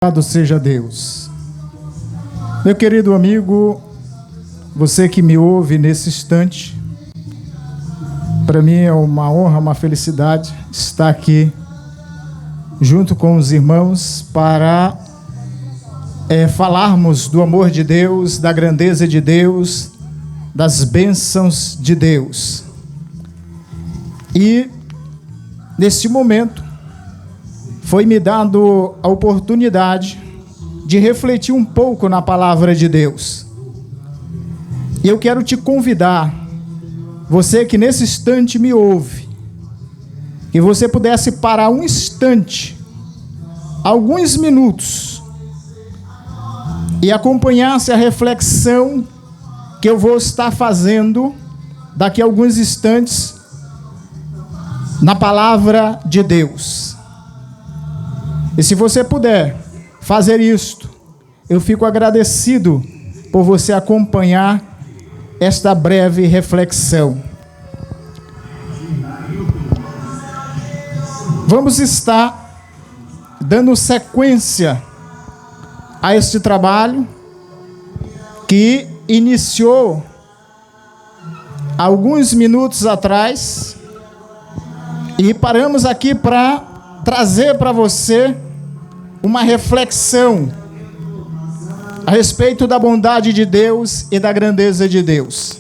Louvado seja Deus. Meu querido amigo, você que me ouve nesse instante, para mim é uma honra, uma felicidade estar aqui junto com os irmãos para falarmos do amor de Deus, da grandeza de Deus, das bênçãos de Deus. E neste momento foi-me dado a oportunidade de refletir um pouco na palavra de Deus. E eu quero te convidar, você que nesse instante me ouve, que você pudesse parar um instante, alguns minutos, e acompanhasse a reflexão que eu vou estar fazendo daqui a alguns instantes na palavra de Deus. E se você puder fazer isto, eu fico agradecido por você acompanhar esta breve reflexão. Vamos estar dando sequência a este trabalho que iniciou alguns minutos atrás e paramos aqui para trazer para você uma reflexão a respeito da bondade de Deus e da grandeza de Deus.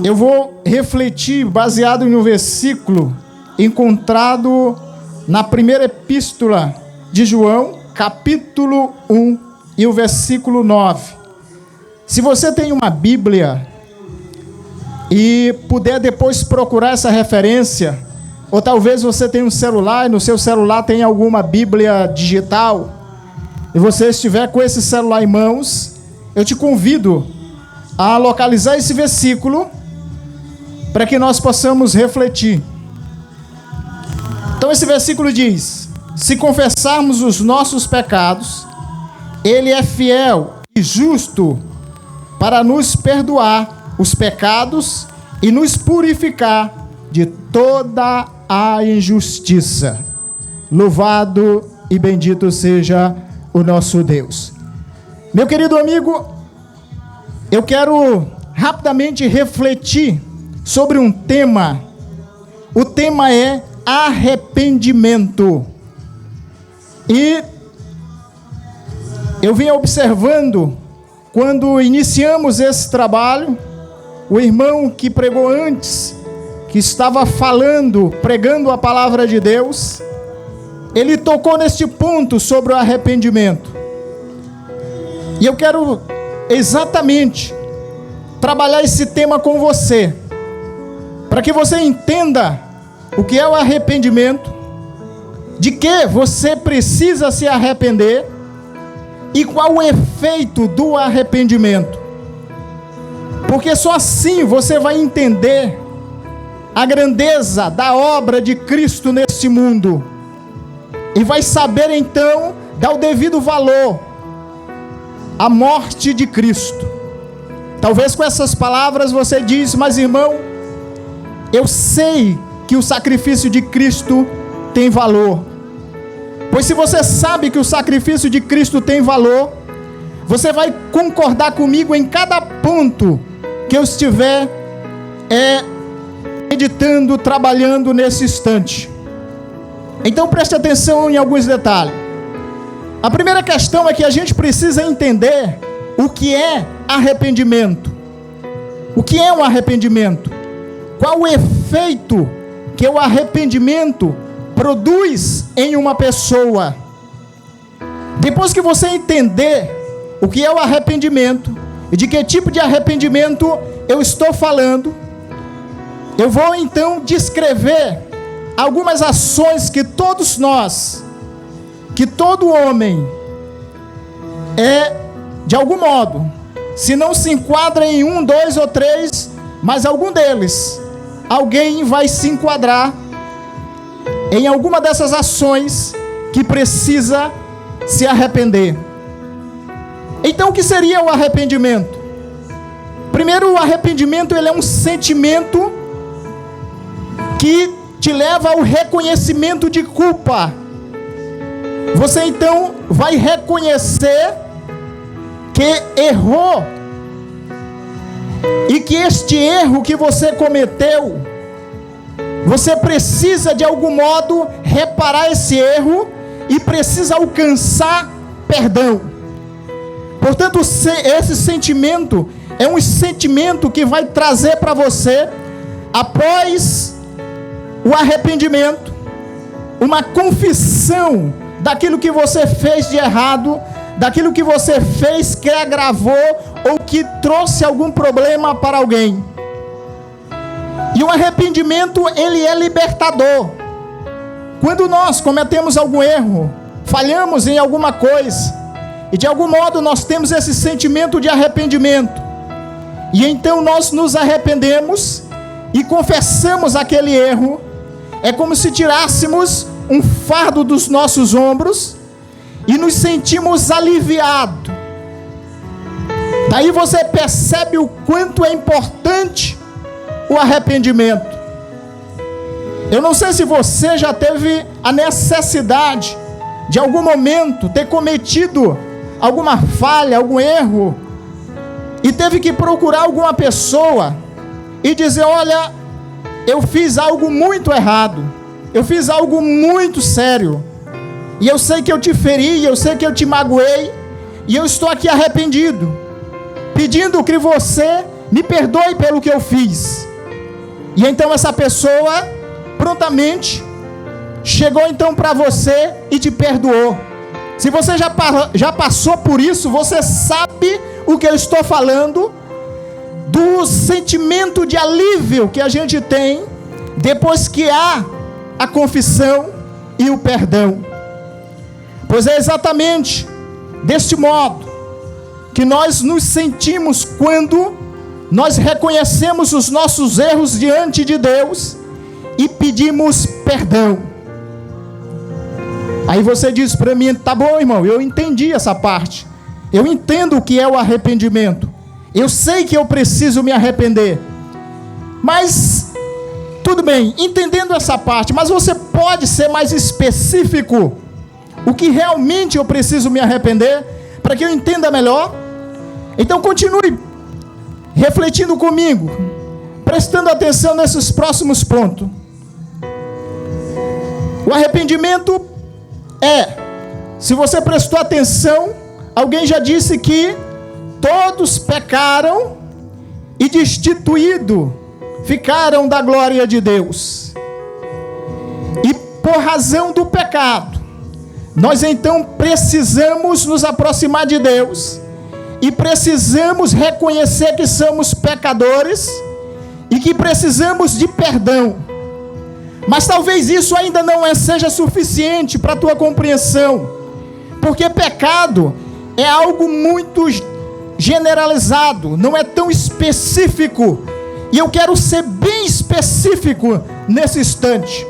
Eu vou refletir baseado em um versículo encontrado na primeira epístola de João, capítulo 1 e o versículo 9. Se você tem uma Bíblia e puder depois procurar essa referência, ou talvez você tenha um celular e no seu celular tem alguma Bíblia digital e você estiver com esse celular em mãos, eu te convido a localizar esse versículo para que nós possamos refletir. Então esse versículo diz: se confessarmos os nossos pecados, Ele é fiel e justo para nos perdoar os pecados e nos purificar de toda a injustiça. Louvado e bendito seja o nosso Deus. Meu querido amigo, eu quero rapidamente refletir sobre um tema. O tema é arrependimento. E eu vim observando, quando iniciamos esse trabalho, o irmão que pregou antes, que estava pregando a palavra de Deus, ele tocou neste ponto sobre o arrependimento. E eu quero exatamente trabalhar esse tema com você, para que você entenda o que é o arrependimento, de que você precisa se arrepender e qual o efeito do arrependimento. Porque só assim você vai entender a grandeza da obra de Cristo neste mundo e vai saber então dar o devido valor à morte de Cristo. Talvez com essas palavras você diz: mas irmão, eu sei que o sacrifício de Cristo tem valor. Pois se você sabe que o sacrifício de Cristo tem valor, você vai concordar comigo em cada ponto que eu estiver meditando, trabalhando nesse instante. Então preste atenção em alguns detalhes. A primeira questão é que a gente precisa entender o que é arrependimento. O que é um arrependimento? Qual o efeito que o arrependimento produz em uma pessoa? Depois que você entender o que é o arrependimento e de que tipo de arrependimento eu estou falando, eu vou então descrever algumas ações que todos nós, que todo homem de algum modo, se não se enquadra em 1, 2 ou 3, mas algum deles, alguém vai se enquadrar em alguma dessas ações que precisa se arrepender. Então o que seria o arrependimento? Primeiro, o arrependimento ele é um sentimento que te leva ao reconhecimento de culpa. Você então vai reconhecer que errou, e que este erro que você cometeu, você precisa de algum modo reparar esse erro e precisa alcançar perdão. Portanto, esse sentimento é um sentimento que vai trazer para você, após o arrependimento, uma confissão daquilo que você fez de errado, daquilo que você fez que agravou ou que trouxe algum problema para alguém. E o arrependimento, ele é libertador. Quando nós cometemos algum erro, falhamos em alguma coisa, e de algum modo nós temos esse sentimento de arrependimento, e então nós nos arrependemos e confessamos aquele erro, é como se tirássemos um fardo dos nossos ombros e nos sentimos aliviados. Daí você percebe o quanto é importante o arrependimento. Eu não sei se você já teve a necessidade de algum momento ter cometido alguma falha, algum erro, e teve que procurar alguma pessoa e dizer: olha, eu fiz algo muito errado, eu fiz algo muito sério, e eu sei que eu te feri, eu sei que eu te magoei, e eu estou aqui arrependido, pedindo que você me perdoe pelo que eu fiz. E então essa pessoa prontamente chegou então para você e te perdoou. Se você já passou por isso, você sabe o que eu estou falando, do sentimento de alívio que a gente tem depois que há a confissão e o perdão. Pois é exatamente deste modo que nós nos sentimos quando nós reconhecemos os nossos erros diante de Deus e pedimos perdão. Aí você diz para mim: tá bom, irmão, eu entendi essa parte, eu entendo o que é o arrependimento, eu sei que eu preciso me arrepender. Mas tudo bem, entendendo essa parte, mas você pode ser mais específico? O que realmente eu preciso me arrepender, para que eu entenda melhor? Então continue refletindo comigo, prestando atenção nesses próximos pontos. O arrependimento se você prestou atenção, alguém já disse que todos pecaram e destituídos ficaram da glória de Deus. E por razão do pecado, nós então precisamos nos aproximar de Deus e precisamos reconhecer que somos pecadores e que precisamos de perdão. Mas talvez isso ainda não seja suficiente para a tua compreensão, porque pecado é algo muito generalizado, não é tão específico, e eu quero ser bem específico nesse instante.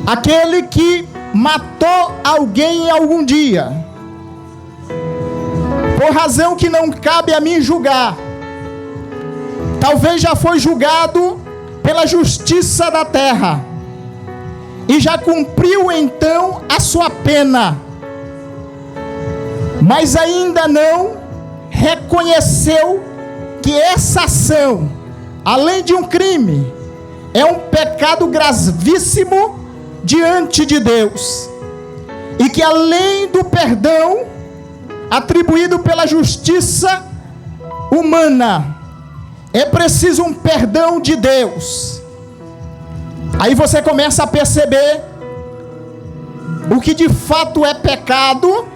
Aquele que matou alguém em algum dia, por razão que não cabe a mim julgar, talvez já foi julgado pela justiça da terra, e já cumpriu então a sua pena, mas ainda não reconheceu que essa ação, além de um crime, é um pecado gravíssimo diante de Deus, e que além do perdão atribuído pela justiça humana, é preciso um perdão de Deus. Aí você começa a perceber o que de fato é pecado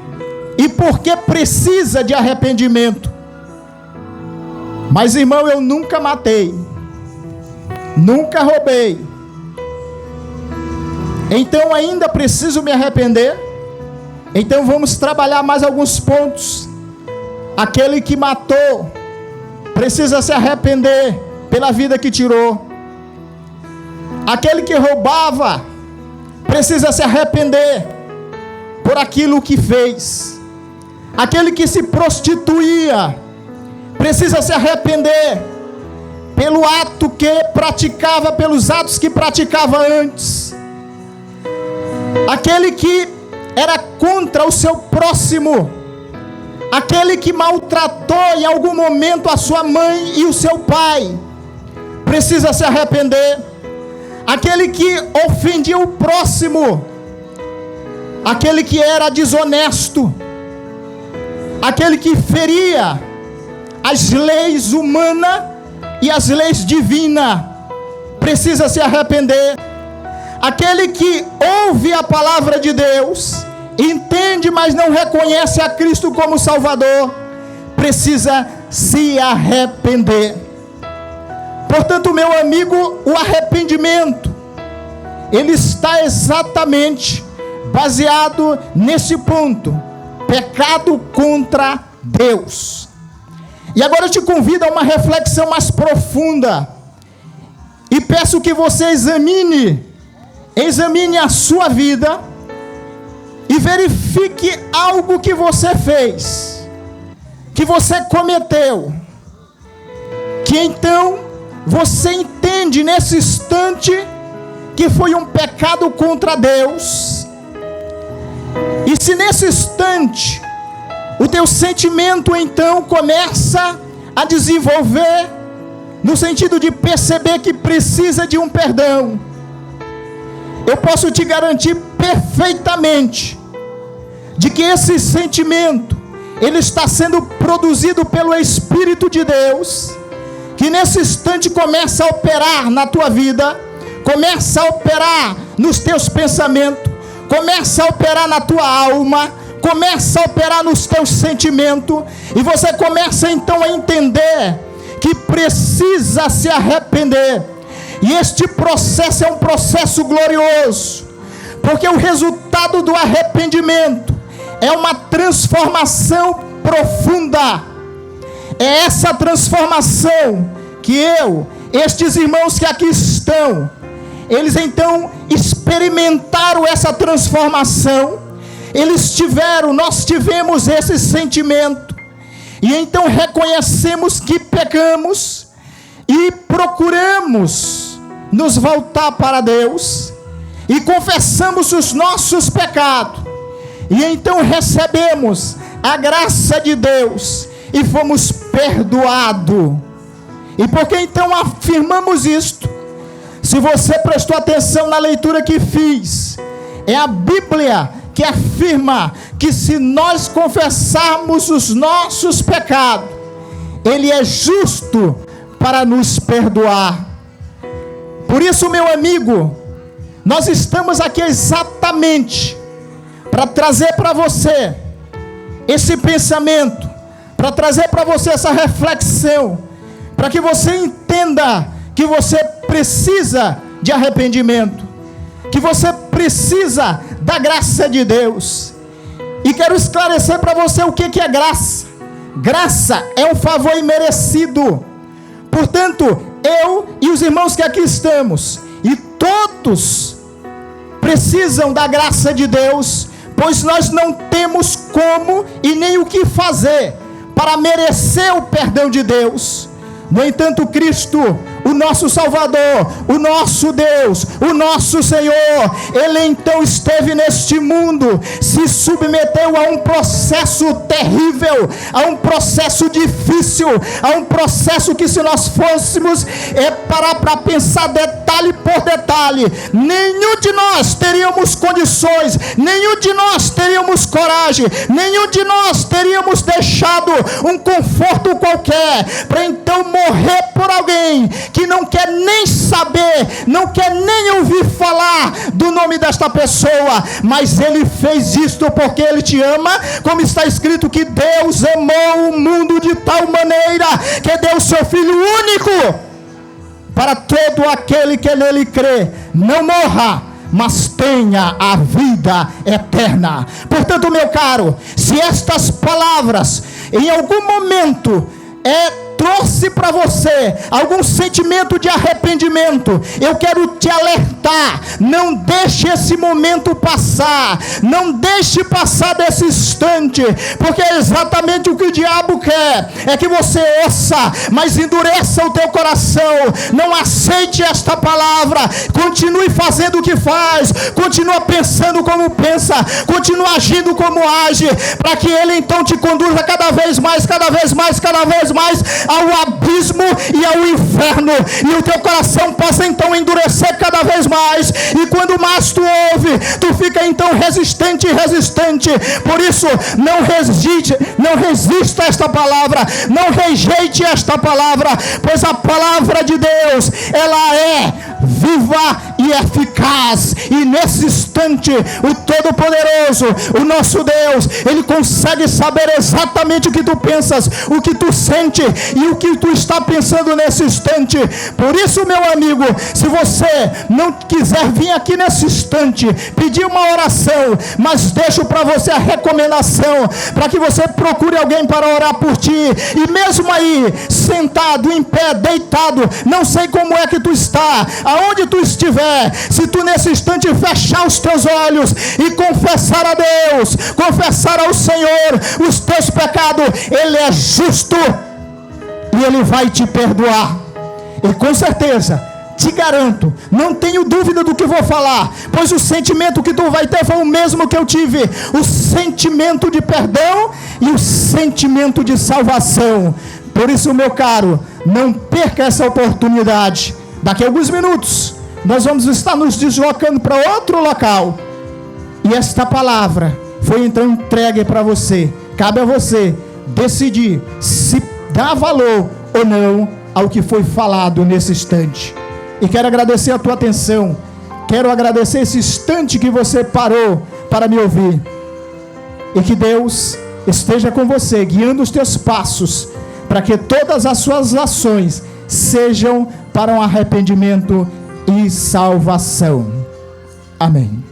e por que precisa de arrependimento. Mas, irmão, eu nunca matei, nunca roubei, então ainda preciso me arrepender? Então vamos trabalhar mais alguns pontos. Aquele que matou precisa se arrepender pela vida que tirou. Aquele que roubava precisa se arrepender por aquilo que fez. Aquele que se prostituía precisa se arrepender pelo ato que praticava, pelos atos que praticava antes. Aquele que era contra o seu próximo. Aquele que maltratou em algum momento a sua mãe e o seu pai precisa se arrepender. Aquele que ofendia o próximo, aquele que era desonesto, aquele que feria as leis humanas e as leis divinas, precisa se arrepender. Aquele que ouve a palavra de Deus, entende, mas não reconhece a Cristo como Salvador, precisa se arrepender. Portanto, meu amigo, o arrependimento, ele está exatamente baseado nesse ponto: pecado contra Deus. E agora eu te convido a uma reflexão mais profunda, e peço que você examine a sua vida e verifique algo que você fez, que você cometeu, que então você entende nesse instante que foi um pecado contra Deus. E se nesse instante o teu sentimento então começa a desenvolver no sentido de perceber que precisa de um perdão, eu posso te garantir perfeitamente de que esse sentimento, ele está sendo produzido pelo Espírito de Deus, que nesse instante começa a operar na tua vida, começa a operar nos teus pensamentos, começa a operar na tua alma, começa a operar nos teus sentimentos, e você começa então a entender que precisa se arrepender. E este processo é um processo glorioso, porque o resultado do arrependimento é uma transformação profunda. É essa transformação que estes irmãos que aqui estão, eles então experimentaram essa transformação, nós tivemos esse sentimento, e então reconhecemos que pecamos, e procuramos nos voltar para Deus, e confessamos os nossos pecados, e então recebemos a graça de Deus, e fomos perdoados. E por que então afirmamos isto? Se você prestou atenção na leitura que fiz, é a Bíblia que afirma que se nós confessarmos os nossos pecados, Ele é justo para nos perdoar. Por isso, meu amigo, nós estamos aqui exatamente para trazer para você esse pensamento, para trazer para você essa reflexão, para que você entenda que você precisa de arrependimento, que você precisa da graça de Deus. E quero esclarecer para você o que é graça. Graça é um favor imerecido. Portanto, eu e os irmãos que aqui estamos, e todos precisam da graça de Deus, pois nós não temos como e nem o que fazer para merecer o perdão de Deus. No entanto, Cristo, o nosso Salvador, o nosso Deus, o nosso Senhor, Ele então esteve neste mundo, se submeteu a um processo terrível, a um processo difícil, a um processo que, se nós fôssemos parar para pensar detalhe por detalhe, nenhum de nós teríamos condições, nenhum de nós teríamos coragem, nenhum de nós teríamos deixado um conforto qualquer para então morrer por alguém que não quer nem saber, não quer nem ouvir falar do nome desta pessoa, mas Ele fez isto porque Ele te ama, como está escrito que Deus amou o mundo de tal maneira que deu o seu Filho único, para todo aquele que nele crê, não morra, mas tenha a vida eterna. Portanto, meu caro, se estas palavras em algum momento trouxe para você algum sentimento de arrependimento, eu quero te alertar: não deixe esse momento passar, não deixe passar desse instante, porque é exatamente o que o diabo quer, é que você ouça, mas endureça o teu coração, não aceite esta palavra, continue fazendo o que faz, continua pensando como pensa, continua agindo como age, para que ele então te conduza cada vez mais ao abismo e ao inferno, e o teu coração possa então endurecer cada vez mais, e quando mais tu ouve, tu fica então resistente. Por isso, não resista a esta palavra, não rejeite esta palavra, pois a palavra de Deus, ela é viva e eficaz, e nesse instante o Todo-Poderoso, o nosso Deus, ele consegue saber exatamente o que tu pensas, o que tu sente e o que tu está pensando nesse instante. Por isso, meu amigo, se você não quiser vir aqui nesse instante pedir uma oração, mas deixo para você a recomendação, para que você procure alguém para orar por ti, e mesmo aí, sentado, em pé, deitado, não sei como é que tu está, aonde tu estiver, se tu nesse instante fechar os teus olhos e confessar a Deus, confessar ao Senhor os teus pecados, ele é justo e ele vai te perdoar. E com certeza, te garanto, não tenho dúvida do que vou falar, pois o sentimento que tu vai ter foi o mesmo que eu tive, o sentimento de perdão e o sentimento de salvação. Por isso, meu caro, não perca essa oportunidade. Daqui a alguns minutos nós vamos estar nos deslocando para outro local, e esta palavra foi então entregue para você. Cabe a você decidir se dá valor ou não ao que foi falado nesse instante. E quero agradecer a tua atenção, quero agradecer esse instante que você parou para me ouvir, e que Deus esteja com você, guiando os teus passos, para que todas as suas ações sejam para um arrependimento e salvação. Amém.